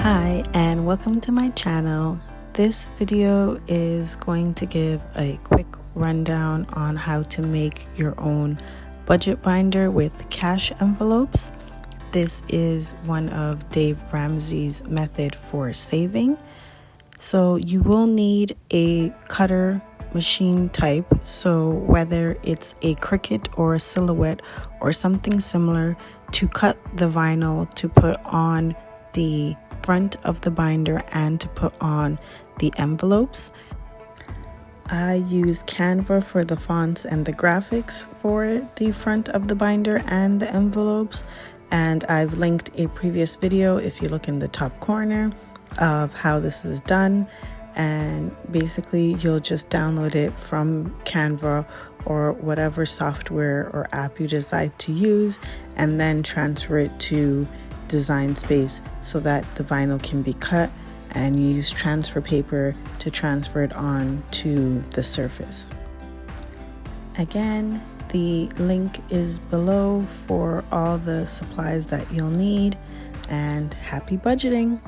Hi and welcome to my channel. This video is going to give a quick rundown on how to make your own budget binder with cash envelopes. This is one of Dave Ramsey's method for saving. So you will need a cutter machine type, so whether it's a Cricut or a Silhouette or something similar, to cut the vinyl to put on the front of the binder and to put on the envelopes. I use Canva for the fonts and the graphics for the front of the binder and the envelopes, and I've linked a previous video if you look in the top corner of how this is done. And basically you'll just download it from Canva or whatever software or app you decide to use, and then transfer it to Design Space so that the vinyl can be cut, and you use transfer paper to transfer it on to the surface. Again, the link is below for all the supplies that you'll need, and happy budgeting!